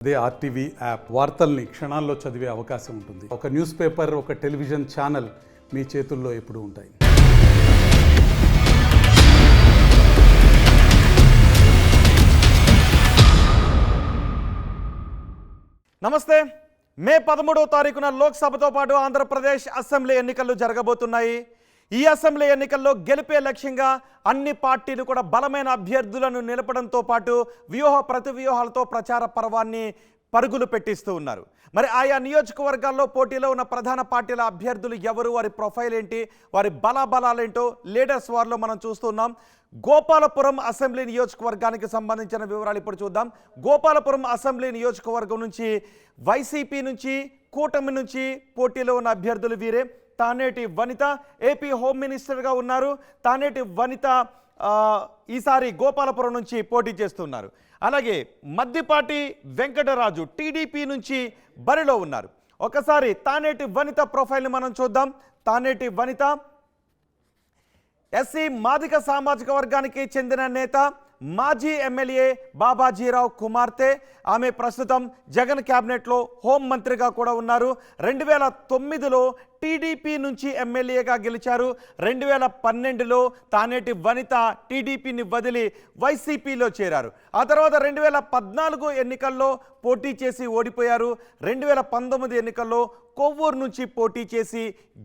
అదే RTV app వార్తల్ని క్షణాల్లో చదివే అవకాశం ఉంటుంది. ఒక న్యూస్ పేపర్, ఒక టెలివిజన్ ఛానల్ మీ చేతుల్లో ఎప్పుడూ ఉంటాయి. నమస్తే. మే 13వ తారీఖున లోక్సభతో పాటు ఆంధ్రప్రదేశ్ అసెంబ్లీ ఎన్నికలు జరగబోతున్నాయి. ఈ అసెంబ్లీ ఎన్నికల్లో గెలిపే లక్ష్యంగా అన్ని పార్టీలు కూడా బలమైన అభ్యర్థులను నిలపడంతో పాటు ప్రతి వ్యూహాలతో ప్రచార పర్వాన్ని పరుగులు పెట్టిస్తూ ఉన్నారు. మరి ఆయా నియోజకవర్గాల్లో పోటీలో ఉన్న ప్రధాన పార్టీల అభ్యర్థులు ఎవరు, వారి ప్రొఫైల్ ఏంటి, వారి బలాబలాలేంటో లీడర్స్ వారిలో మనం చూస్తున్నాం. గోపాలపురం అసెంబ్లీ నియోజకవర్గానికి సంబంధించిన వివరాలు ఇప్పుడు చూద్దాం. గోపాలపురం అసెంబ్లీ నియోజకవర్గం నుంచి వైసీపీ నుంచి, కూటమి నుంచి పోటీలో ఉన్న అభ్యర్థులు వీరే. తానేటి వనిత ఏపీ హోమ్ మినిస్టర్గా ఉన్నారు. తానేటి వనిత ఈసారి గోపాలపురం నుంచి పోటీ చేస్తున్నారు. అలాగే మద్దిపాటి వెంకటరాజు టీడీపీ నుంచి బరిలో ఉన్నారు. ఒకసారి తానేటి వనిత ప్రొఫైల్ని మనం చూద్దాం. తానేటి వనిత ఎస్సీ మాదిక సామాజిక వర్గానికి చెందిన నేత, మాజీ ఎమ్మెల్యే బాబాజీరావు కుమార్తె. ఆమె ప్రస్తుతం జగన్ క్యాబినెట్లో హోం మంత్రిగా కూడా ఉన్నారు. 2009లో టీడీపీ నుంచి ఎమ్మెల్యేగా గెలిచారు. 2012లో తానేటి వనిత టీడీపీని వదిలి వైసీపీలో చేరారు. ఆ తర్వాత 2014 ఎన్నికల్లో పోటీ చేసి ఓడిపోయారు. 2019 ఎన్నికల్లో కొవ్వూరు నుంచి పోటీ చేసి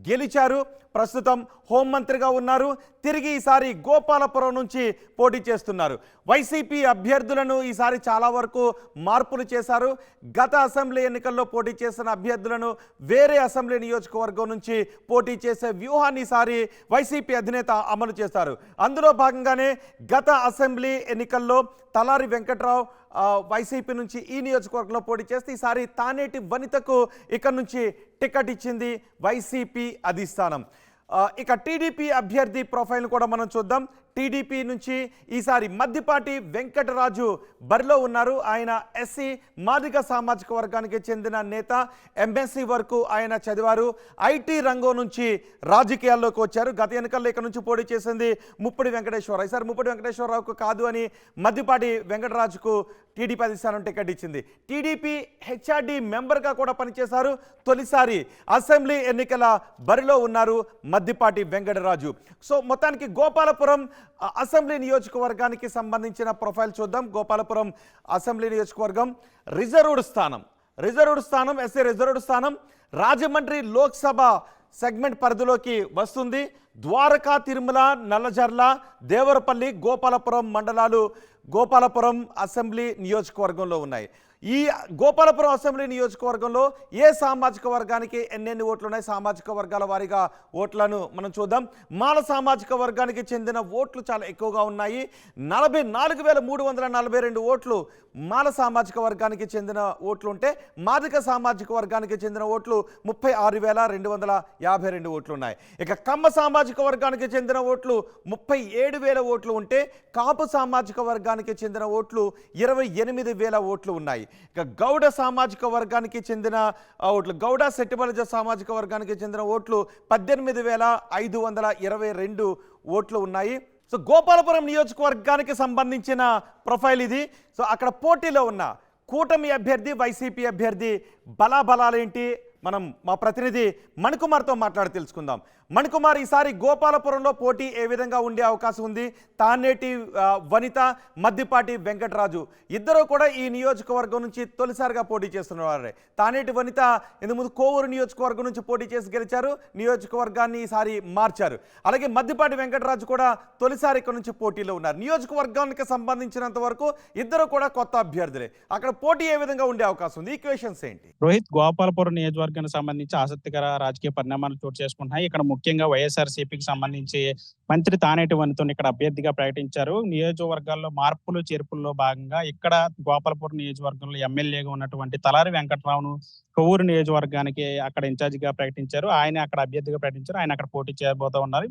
గెలిచారు. ప్రస్తుతం హోంమంత్రిగా ఉన్నారు. తిరిగి ఈసారి గోపాలపురం నుంచి పోటీ చేస్తున్నారు. వైసీపీ అభ్యర్థులను ఈసారి చాలా వరకు మార్పులు చేశారు. గత అసెంబ్లీ ఎన్నికల్లో పోటీ చేసిన అభ్యర్థులను వేరే అసెంబ్లీ నియోజకవర్గం నుంచి పోటీ చేసే వ్యూహాన్ని ఈసారి వైసీపీ అధినేత అమలు చేశారు. అందులో భాగంగానే గత అసెంబ్లీ ఎన్నికల్లో తలారి వెంకట్రావు వైసీపీ నుంచి ఈ నియోజకవర్గంలో పోటీ చేస్తే ఈసారి తానేటి వనితకు ఇక్కడ నుంచి టికెట్ ఇచ్చింది వైసీపీ అధిష్టానం. ఇక టీడీపీ అభ్యర్థి ప్రొఫైల్ కూడా మనం చూద్దాం. టీడీపీ నుంచి ఈసారి మద్దిపాటి వెంకటరాజు బరిలో ఉన్నారు. ఆయన ఎస్సీ మాదిగ సామాజిక వర్గానికి చెందిన నేత. ఎంఎస్సీ వరకు ఆయన చదివారు. ఐటీ రంగం నుంచి రాజకీయాల్లోకి వచ్చారు. గత ఎన్నికల్లో ఇక్కడ నుంచి పోటీ చేసింది ముప్పిడి వెంకటేశ్వరరావు. ఈసారి ముప్పిడి వెంకటేశ్వరరావుకు కాదు అని మద్దిపాటి వెంకటరాజుకు టీడీపీ అధిష్టానం టికెట్ ఇచ్చింది. టీడీపీ హెచ్ఆర్డీ మెంబర్గా కూడా పనిచేశారు. తొలిసారి అసెంబ్లీ ఎన్నికల బరిలో ఉన్నారు మద్దిపాటి వెంకటరాజు. సో మొత్తానికి గోపాలపురం అసెంబ్లీ నియోజకవర్గానికి సంబంధించిన ప్రొఫైల్ చూద్దాం. గోపాలపురం అసెంబ్లీ నియోజకవర్గం రిజర్వ్డ్ స్థానం ఎస్సీ రిజర్వ్డ్ స్థానం రాజమండ్రి లోక్సభ సెగ్మెంట్ పరిధిలోకి వస్తుంది. ద్వారకా, తిరుమల, నల్లజర్ల, దేవరపల్లి, గోపాలపురం మండలాలు గోపాలపురం అసెంబ్లీ నియోజకవర్గంలో ఉన్నాయి. ఈ గోపాలపురం అసెంబ్లీ నియోజకవర్గంలో ఏ సామాజిక వర్గానికి ఎన్నెన్ని ఓట్లు ఉన్నాయి, సామాజిక వర్గాల వారీగా ఓట్లను మనం చూద్దాం. మాల సామాజిక వర్గానికి చెందిన ఓట్లు చాలా ఎక్కువగా ఉన్నాయి. 44,342 ఓట్లు మాల సామాజిక వర్గానికి చెందిన ఓట్లు ఉంటే, మాదిక సామాజిక వర్గానికి చెందిన ఓట్లు 36,252 ఓట్లు ఉన్నాయి. ఇక కమ్మ సామాజిక వర్గానికి చెందిన ఓట్లు 37,000 ఓట్లు ఉంటే, కాపు సామాజిక వర్గానికి చెందిన ఓట్లు 28,000 ఓట్లు ఉన్నాయి. ఇక గౌడ సామాజిక వర్గానికి చెందిన ఓట్లు, గౌడ సెట్టిబలజ సామాజిక వర్గానికి చెందిన ఓట్లు 18,522 ఓట్లు ఉన్నాయి. సో గోపాలపురం నియోజకవర్గానికి సంబంధించిన ప్రొఫైల్ ఇది. సో అక్కడ పోటీలో ఉన్న కూటమి అభ్యర్థి, వైసీపీ అభ్యర్థి బలాబలాలేంటి మనం మా ప్రతినిధి మణికుమార్తో మాట్లాడి తెలుసుకుందాం. మణికుమార్, ఈసారి గోపాలపురంలో పోటీ ఏ విధంగా ఉండే అవకాశం ఉంది? తానేటి వనిత, మద్దిపాటి వెంకటరాజు ఇద్దరు కూడా ఈ నియోజకవర్గం నుంచి తొలిసారిగా పోటీ చేస్తున్నవారే. తానేటి వనిత ఇంతకుముందు కోవూరు నియోజకవర్గం నుంచి పోటీ చేసి గెలిచారు. నియోజకవర్గాన్ని ఈసారి మార్చారు. అలాగే మద్దిపాటి వెంకటరాజు కూడా తొలిసారి ఇక్కడ నుంచి పోటీలో ఉన్నారు. నియోజకవర్గానికి సంబంధించినంత వరకు ఇద్దరు కూడా కొత్త అభ్యర్థులే. అక్కడ పోటీ ఏ విధంగా ఉండే అవకాశం ఉంది? ఈక్వేషన్స్ ఏంటి? రోహిత్, గోపాలపురం నియోజకవర్గానికి సంబంధించి ఆసక్తికర రాజకీయ పరిణామాలు చోటు చేసుకుంటున్నాయి. ఇక్కడ ముఖ్యంగా వైఎస్ఆర్సీపీకి సంబంధించి మంత్రి తానేటి వనితను ఇక్కడ అభ్యర్థిగా ప్రకటించారు. నియోజకవర్గాల్లో మార్పులు చేర్పుల్లో భాగంగా ఇక్కడ గోపాలపురం నియోజకవర్గంలో ఎమ్మెల్యేగా ఉన్నటువంటి తలారి వెంకటరావును కొవ్వూరు నియోజకవర్గానికి అక్కడ ఇన్ఛార్జిగా ప్రకటించారు. ఆయన అక్కడ అభ్యర్థిగా ప్రకటించారు. ఆయన అక్కడ పోటీ చేయబోతూ ఉన్నారు.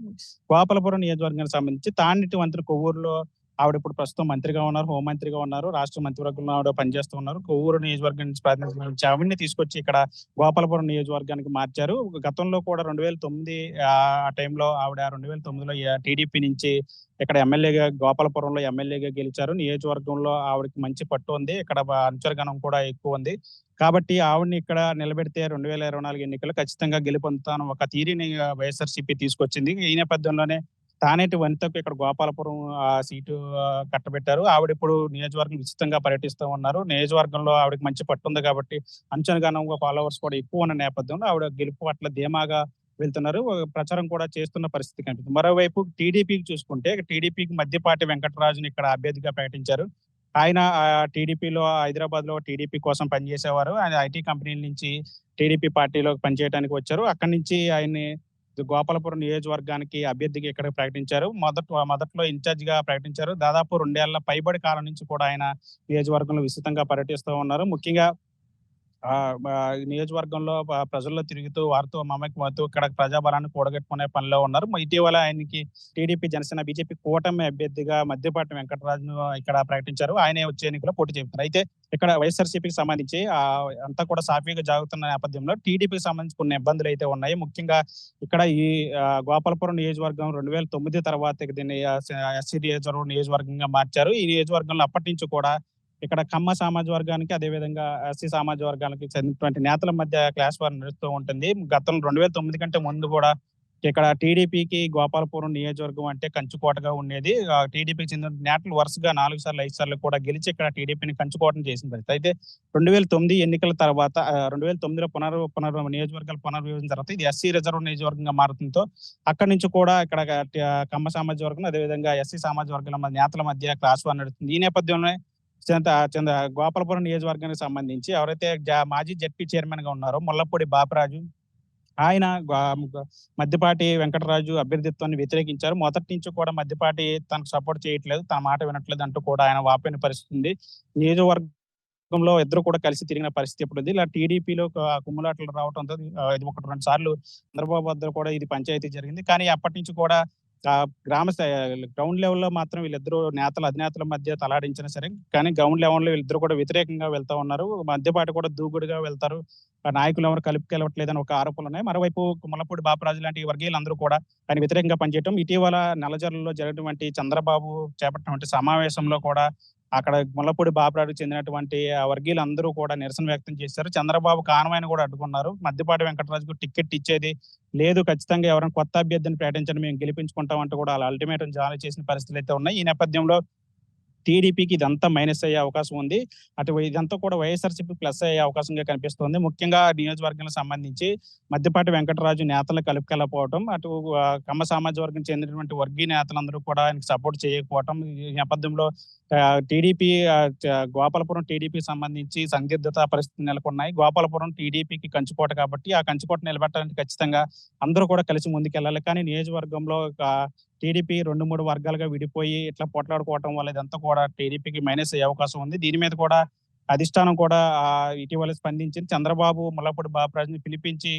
గోపాలపురం నియోజకవర్గానికి సంబంధించి తానేటి వనితను కొవ్వూరులో ఆవిడ ఇప్పుడు ప్రస్తుతం మంత్రిగా ఉన్నారు, హోంమంత్రిగా ఉన్నారు, రాష్ట్ర మంత్రివర్గంలో ఆవిడ పనిచేస్తూ ఉన్నారు. కొవ్వూరు నియోజకవర్గం నుంచి ప్రాతినిధ్యం ఆవిడని తీసుకొచ్చి ఇక్కడ గోపాలపురం నియోజకవర్గానికి మార్చారు. గతంలో కూడా 2009 ఆ టైంలో ఆవిడ 2009లో టీడీపీ నుంచి ఇక్కడ ఎమ్మెల్యేగా గోపాలపురంలో ఎమ్మెల్యేగా గెలిచారు. నియోజకవర్గంలో ఆవిడకి మంచి పట్టు ఉంది. ఇక్కడ అనుచరగణం కూడా ఎక్కువ ఉంది. కాబట్టి ఆవిడని ఇక్కడ నిలబెడితే 2024 ఎన్నికల్లో ఖచ్చితంగా గెలుపొందుతాను ఒక థియరీని వైఎస్ఆర్‌సీపీ తీసుకొచ్చింది. ఈ నేపథ్యంలోనే తానేటి వనితకు ఇక్కడ గోపాలపురం సీటు కట్టబెట్టారు. ఆవిడ ఇప్పుడు నియోజకవర్గం విస్తృతంగా పర్యటిస్తూ ఉన్నారు. నియోజకవర్గంలో ఆవిడకి మంచి పట్టు ఉంది కాబట్టి అంచనగానంగా ఫాలోవర్స్ కూడా ఎక్కువ ఉన్న నేపథ్యంలో ఆవిడ గెలుపు పట్ల ధీమాగా వెళ్తున్నారు. ప్రచారం కూడా చేస్తున్న పరిస్థితి కనిపిస్తుంది. మరోవైపు టీడీపీకి చూసుకుంటే టీడీపీకి మద్దిపాటి వెంకటరాజుని ఇక్కడ అభ్యర్థిగా ప్రకటించారు. ఆయన టీడీపీలో హైదరాబాద్‌లో టీడీపీ కోసం పనిచేసేవారు. ఆయన ఐటీ కంపెనీల నుంచి టీడీపీ పార్టీలోకి పనిచేయడానికి వచ్చారు. అక్కడి నుంచి ఆయన్ని గోపాలపురం నియోజకవర్గానికి అభ్యర్థిగా ఇక్కడ ప్రకటించారు. మొదట్లో ఇన్ఛార్జిగా ప్రకటించారు. దాదాపు 2 ఏళ్ల పైబడి కాలం నుంచి కూడా ఆయన నియోజకవర్గంలో విస్తృతంగా పర్యటిస్తూ ఉన్నారు. ముఖ్యంగా నియోజకవర్గంలో ప్రజల్లో తిరుగుతూ వారితో మమేకమవుతూ ఇక్కడ ప్రజాబలాన్ని కూడగట్టుకునే పనిలో ఉన్నారు. ఇటీవల ఆయనకి టీడీపీ, జనసేన, బీజేపీ కూటమి అభ్యర్థిగా మద్దిపాటి వెంకటరాజును ఇక్కడ ప్రకటించారు. ఆయనే వచ్చే ఎన్నికల్లో పోటీ చేస్తున్నారు. అయితే ఇక్కడ వైఎస్ఆర్‌సీపీకి సంబంధించి అంతా కూడా సాఫీగా జరుగుతున్న నేపథ్యంలో టీడీపీకి సంబంధించి కొన్ని ఇబ్బందులు అయితే ఉన్నాయి. ముఖ్యంగా ఇక్కడ ఈ గోపాలపురం నియోజకవర్గం 2009 తర్వాత దీన్ని ఎస్సీ నియోజకవర్గంగా మార్చారు. ఈ నియోజకవర్గంలో అప్పటి నుంచి కూడా ఇక్కడ కమ్మ సామాజిక వర్గానికి, అదేవిధంగా ఎస్సీ సామాజిక వర్గానికి చెందినటువంటి నేతల మధ్య క్లాష్ వార్ నడుస్తూ ఉంటుంది. గతంలో 2009 కంటే ముందు కూడా ఇక్కడ టీడీపీకి గోపాలపురం నియోజకవర్గం అంటే కంచుకోటగా ఉండేది. టీడీపీకి చెందిన నేతలు వరుసగా 4 సార్లు, 5 సార్లు కూడా గెలిచి ఇక్కడ టీడీపీని కంచుకోటం చేసిన పరిస్థితి. అయితే 2009 ఎన్నికల తర్వాత 2009లో నియోజకవర్గాల పునర్విభజన తర్వాత ఇది ఎస్సీ రిజర్వ్ నియోజకవర్గంగా మారడంతో అక్కడి నుంచి కూడా ఇక్కడ కమ్మ సామాజిక వర్గం, అదేవిధంగా ఎస్సీ సామాజిక వర్గాల నేతల మధ్య క్లాష్ వార్ నడుస్తుంది. ఈ నేపథ్యంలోనే గోపాలపురం నియోజకవర్గానికి సంబంధించి ఎవరైతే మాజీ జెడ్పీ చైర్మన్ గా ఉన్నారో ముల్లపూడి బాపరాజు, ఆయన మద్దిపాటి వెంకటరాజు అభ్యర్థిత్వాన్ని వ్యతిరేకించారు. మొదటి నుంచి కూడా మద్దిపాటి తనకు సపోర్ట్ చేయట్లేదు, తన మాట వినట్లేదు అంటూ కూడా ఆయన వాపోయిన పరిస్థితి ఉంది. నియోజకవర్గంలో ఇద్దరు కూడా కలిసి తిరిగిన పరిస్థితి ఇప్పుడు ఉంది. ఇలా టీడీపీలో కుమ్ములాటలు రావడంతో ఇది 1-2 సార్లు చంద్రబాబు వద్ద కూడా ఇది పంచాయతీ జరిగింది. కానీ అప్పటి నుంచి కూడా గ్రామ గ్రౌండ్ లెవెల్లో మాత్రం వీళ్ళిద్దరూ అధినేతల మధ్య తలాడించినా సరే, కానీ గ్రౌండ్ లెవెల్లో వీళ్ళిద్దరు కూడా వ్యతిరేకంగా వెళ్తా ఉన్నారు. మధ్యపాటి కూడా దూకుడుగా వెళ్తారు. నాయకులు ఎవరు కలుపుకెళ్ళట్లేదని ఒక ఆరోపణలు ఉన్నాయి. మరోవైపు ముల్లపూడి బాపరాజు లాంటి వర్గీయులందరూ కూడా ఆయన వ్యతిరేకంగా పనిచేయడం, ఇటీవల నల్లజర్లలో జరిగినటువంటి చంద్రబాబు చేపట్టినటువంటి సమావేశంలో కూడా అక్కడ ముల్లపూడి బాపరాజుకు చెందినటువంటి వర్గీయులందరూ కూడా నిరసన వ్యక్తం చేశారు. చంద్రబాబు కాన్వాయ్‌ని కూడా అడ్డుకున్నారు. మద్దిపాటి వెంకటరాజుకు టికెట్ ఇచ్చేది లేదు, ఖచ్చితంగా ఎవరైనా కొత్త అభ్యర్థిని ప్రకటించండి, మేము గెలిపించుకుంటాం అంటూ కూడా అలా అల్టిమేటం జారీ చేసిన పరిస్థితులు అయితే ఉన్నాయి. ఈ నేపథ్యంలో టీడీపీకి ఇదంతా మైనస్ అయ్యే అవకాశం ఉంది. ఇదంతా కూడా వైఎస్ఆర్‌సీపీ ప్లస్ అయ్యే అవకాశంగా కనిపిస్తుంది. ముఖ్యంగా నియోజకవర్గానికి సంబంధించి మద్దిపాటి వెంకటరాజు నేతలను కలుపుకెళ్ళకపోవడం, అటు కమ్మ సామాజిక వర్గం చెందినటువంటి వర్గీయ నేతలందరూ కూడా ఆయనకు సపోర్ట్ చేయకపోవడం, ఈ నేపథ్యంలో టీడీపీ గోపాలపురం టీడీపీకి సంబంధించి సందిగ్ధత పరిస్థితులు నెలకొన్నాయి. గోపాలపురం టీడీపీకి కంచుకోట కాబట్టి ఆ కంచుకోట నిలబెట్టడానికి ఖచ్చితంగా అందరూ కూడా కలిసి ముందుకెళ్ళాలి. కానీ నియోజకవర్గంలో టీడీపీ 2-3 వర్గాలుగా విడిపోయి ఇట్లా పోట్లాడుకోవటం వల్ల ఇదంతా కూడా టీడీపీకి మైనస్ అయ్యే అవకాశం ఉంది. దీని మీద కూడా అధిష్టానం కూడా ఇటీవల స్పందించింది. చంద్రబాబు ముల్లపూడి బాపరాజుని పిలిపించి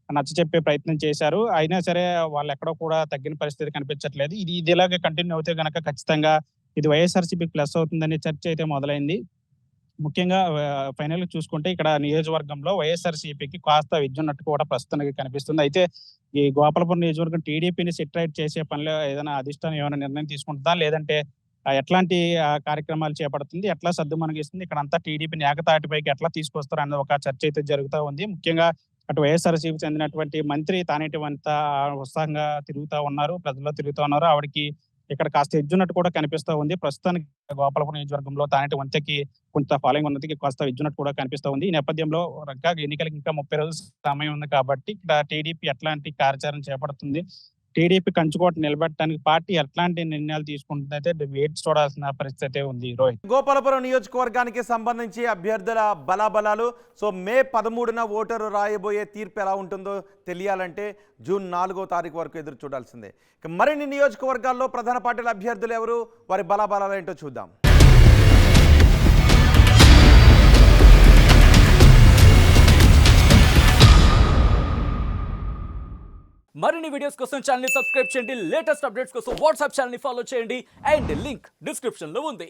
నచ్చచెప్పే ప్రయత్నం చేశారు. అయినా సరే వాళ్ళు ఎక్కడో కూడా తగ్గిన పరిస్థితి కనిపించట్లేదు. ఇది ఇలాగే కంటిన్యూ అవుతే గనక ఖచ్చితంగా ఇది వైఎస్ఆర్‌సీపీకి ప్లస్ అవుతుందనే చర్చ అయితే మొదలైంది. ముఖ్యంగా ఫైనల్ గా చూసుకుంటే ఇక్కడ నియోజకవర్గంలో వైఎస్ఆర్‌సీపీకి కాస్త విజ్జున్నట్టు కూడా ప్రస్తుతానికి కనిపిస్తుంది. అయితే ఈ గోపాలపురం నియోజకవర్గం టీడీపీని సెట్ రైట్ చేసే పనిలో ఏదైనా అధిష్టానం ఏమైనా నిర్ణయం తీసుకుంటుందా, లేదంటే ఎట్లాంటి కార్యక్రమాలు చేపడుతుంది, ఎట్లా సద్దుమణిగిస్తుంది, ఇక్కడ అంతా టీడీపీని ఏకతాటిపైకి ఎట్లా తీసుకొస్తారు అన్న ఒక చర్చ అయితే జరుగుతూ ఉంది. ముఖ్యంగా అటు వైఎస్ఆర్‌సీపీ చెందినటువంటి మంత్రి తానేటి వనిత ఉత్సాహంగా తిరుగుతూ ఉన్నారు, ప్రజల్లో తిరుగుతూ ఉన్నారు. ఆవిడకి ఇక్కడ కాస్త ఎజ్జున్నట్టు కూడా కనిపిస్తూ ఉంది. ప్రస్తుతానికి గోపాలపురం నియోజకవర్గంలో తానేటి వనితకి కొంత ఫాలోయింగ్ ఉన్నది, కాస్త ఎజ్జున్నట్టు కూడా కనిపిస్తూ ఉంది. ఈ నేపథ్యంలో ఎన్నికలకి ఇంకా 30 రోజులు సమయం ఉంది కాబట్టి ఇక్కడ టీడీపీ ఎట్లాంటి కార్యాచరణ చేపడుతుంది, టీడీపీ కంచుకోట నిలబెట్టడానికి పార్టీ ఎట్లాంటి నిర్ణయాలు తీసుకుంటుంది అయితే వేచి చూడాల్సిన పరిస్థితి ఉంది. రోహిత్, గోపాలపురం నియోజకవర్గానికి సంబంధించి అభ్యర్థుల బలాబలాలు మే 13న ఓటరు రాయబోయే తీర్పు ఎలా ఉంటుందో తెలియాలంటే జూన్ 4వ తారీఖు వరకు ఎదురు చూడాల్సిందే. మరిన్ని నియోజకవర్గాల్లో ప్రధాన పార్టీల అభ్యర్థులు ఎవరు, వారి బలాబలాలు ఏంటో చూద్దాం. మరిన్ని వీడియోస్ కోసం ఛానల్ ని సబ్స్క్రైబ్ చేయండి, లేటెస్ట్ అప్డేట్స్ కోసం వాట్సాప్ ఛానల్ ని ఫాలో చేయండి అండ్ లింక్ డిస్క్రిప్షన్ లో ఉంది.